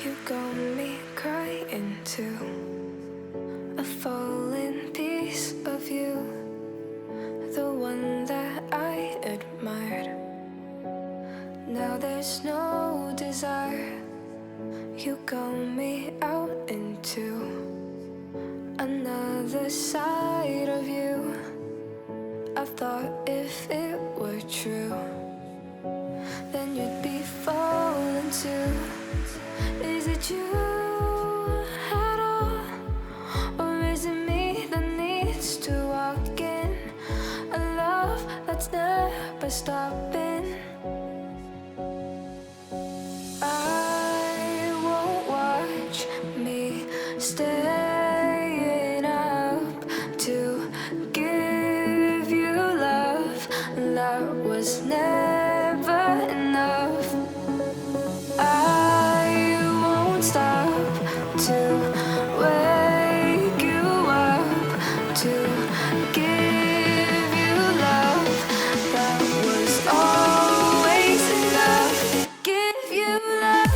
You got me crying too. A falling piece of you, the one that I admired. Now there's no desire. You got me out into another side of you. I thought if it were true, then you'd be falling too. Is it you at all? Or is it me that needs to walk in a love that's never stopping? I won't watch me staying up to give you love that was never enough. I won't stop to wake you up to give you love that was always enough. Give you love.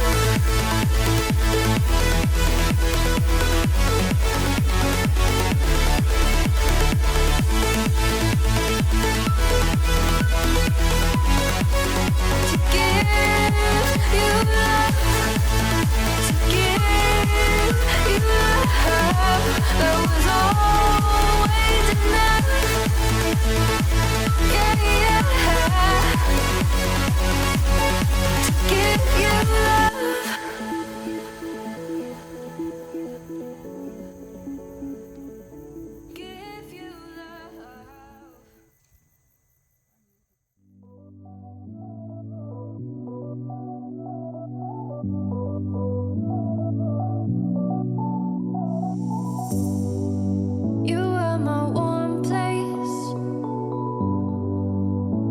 To give you love. To give you love that was always enough. Yeah, yeah. To give you love. Give you love. You are my warm place.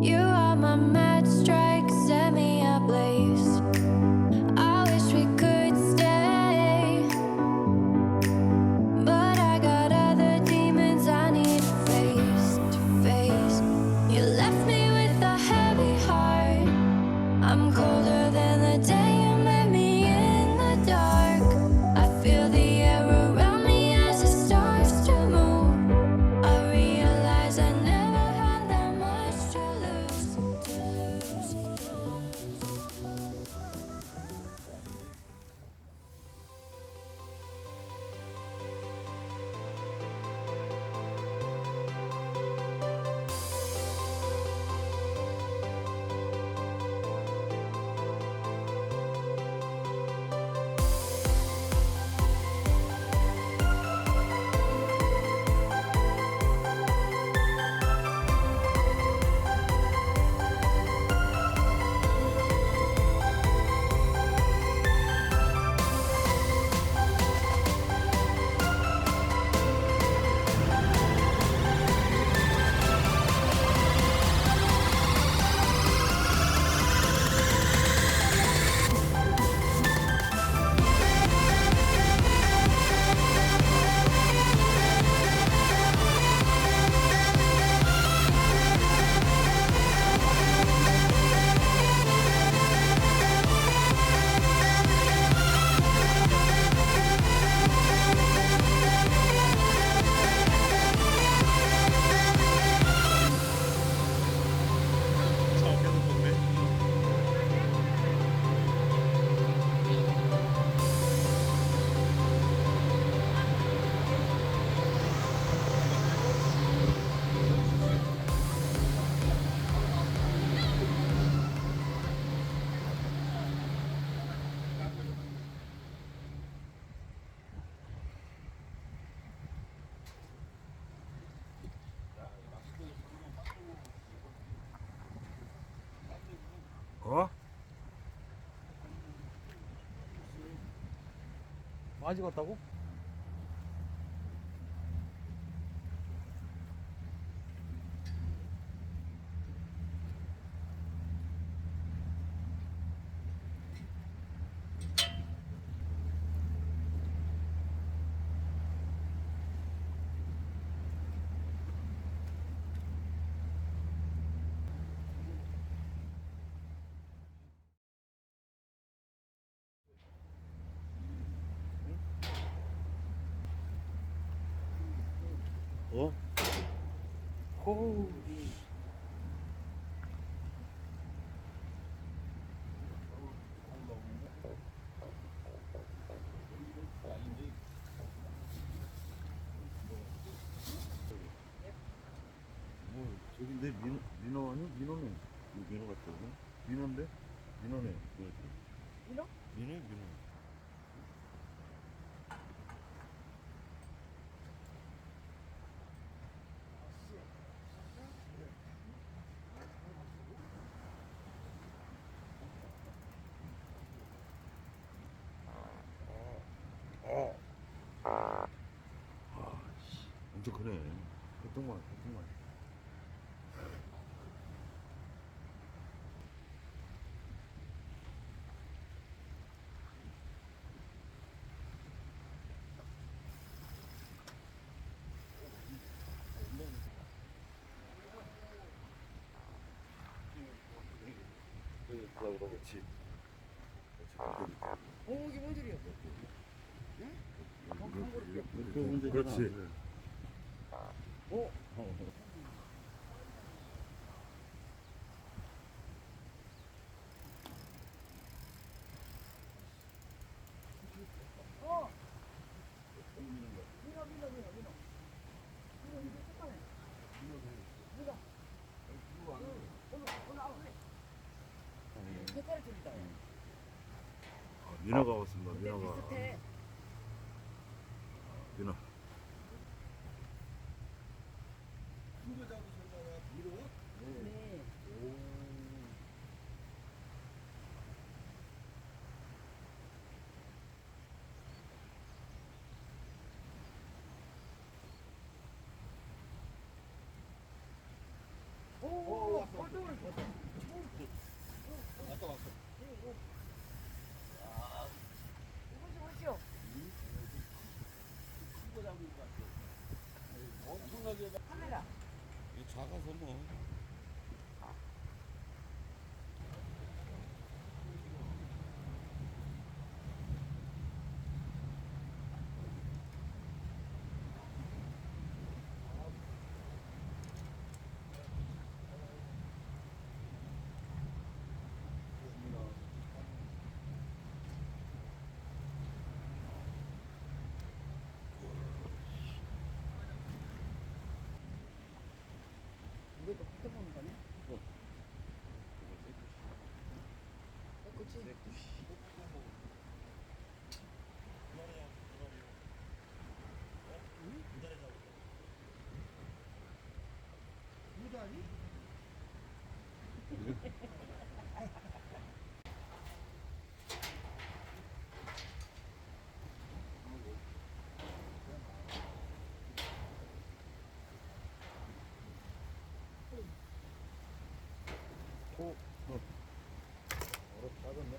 You are my mad strike, set me ablaze. I wish we could stay, but I got other demons I need face to face. You left me with a heavy heart. I'm colder than the day you met me in the dark. I feel the air around me as it starts to move. I realize I never had that much to lose. 어? 아직 왔다고? 어? 호우. 뭐 저기 내 민호 아니? 민호네. 민호 같다. 민호인데? 민호네. 민호? 민호? 엄청 크네. 개똥만. 그렇지. 이게 뭔 소리야? 그렇지. 색깔이 틀리다. 민호가 왔습니다. 민호가. 비슷해. 민호. 네. 오, 꼴등을 줬어. 왔어. 오시오. 엄청나게 카메라. 이 작아서 뭐. 이것도 붙어 보는 거네. 그렇지. 작았네.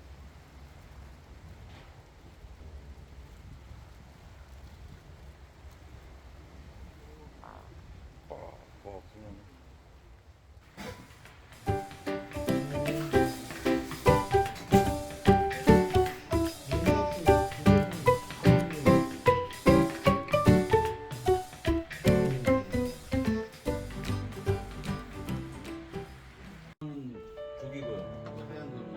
그냥. 죽이고요. 하얀 거는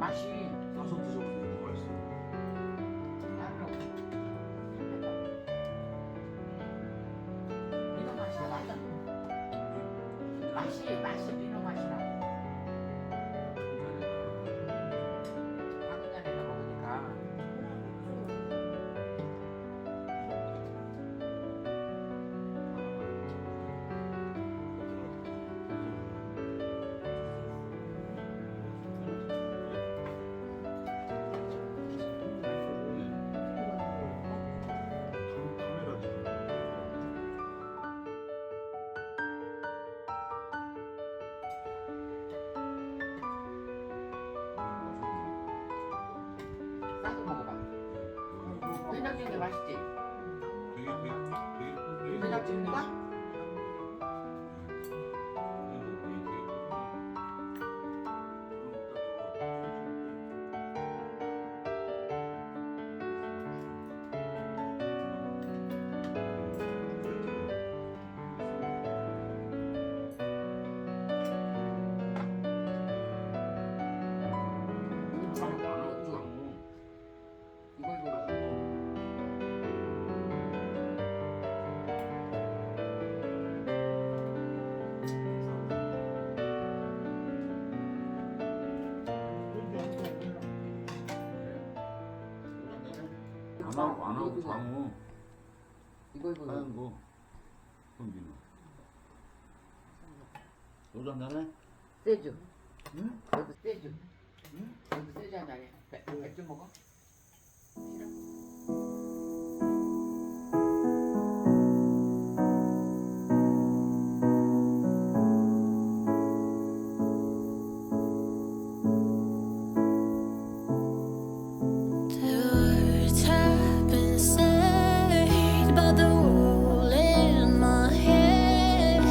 맛이 사서 드셔보세요. 너무 맛있어요. 다르고 민어 맛이야. 맛이 민어 맛이라고. 방금 전에 먹으니까 카메라 지금. 싸서 먹어봐. 된장 찍는 게 맛있지? 된장 찍는 거? 이거 안 하고 장어 이거 하는 거. 그럼 민어. 소주 한잔해? 세주. 응? 여기 세주. 응? 여기 세주 한 잔에 맥주 먹어? 싫어? The words have been said, but the wool in my head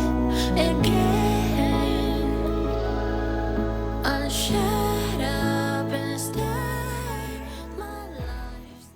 again. I'll shut up and stay. My life's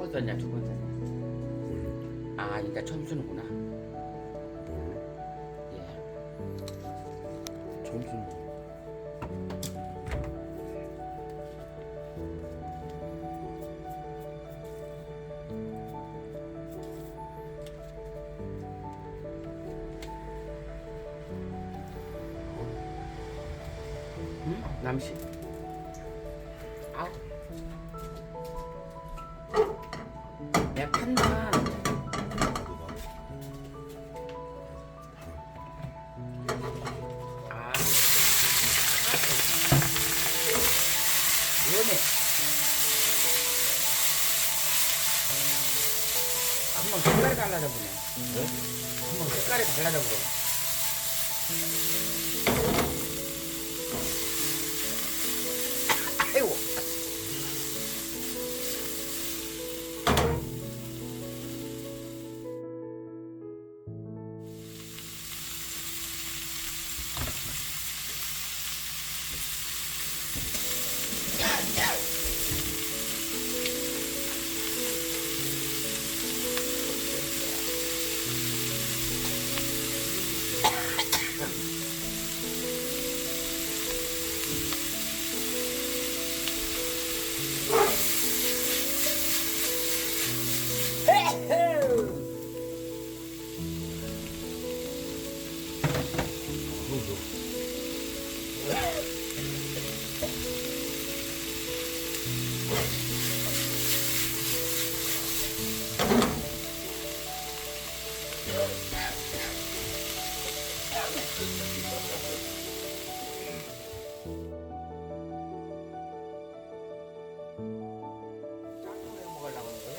번 썼냐 두 번 썼냐? 아 이제 처음 쓰는구나. 예. 처음 쓰는 거. 응? 남씨. 아우. 야 판다. 아. 위험해. 한번 색깔이 달라져 보네. 한번 색깔이 달라져 보러. 아이고. 짬뽕 해 먹으려고 하는 거야?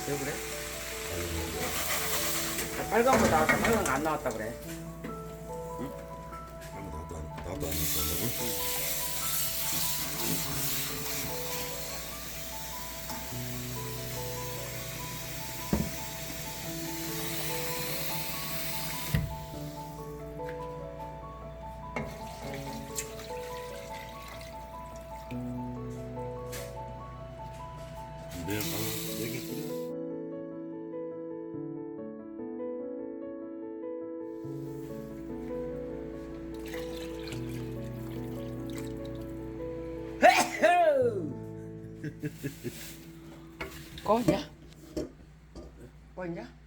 왜 그래? 아, 빨간 거 나왔다. 빨간 거 안 나왔다 그래. 나도 안 먹었다고? 내일 밤 내게 끓여. 꺼냐? 꺼냐?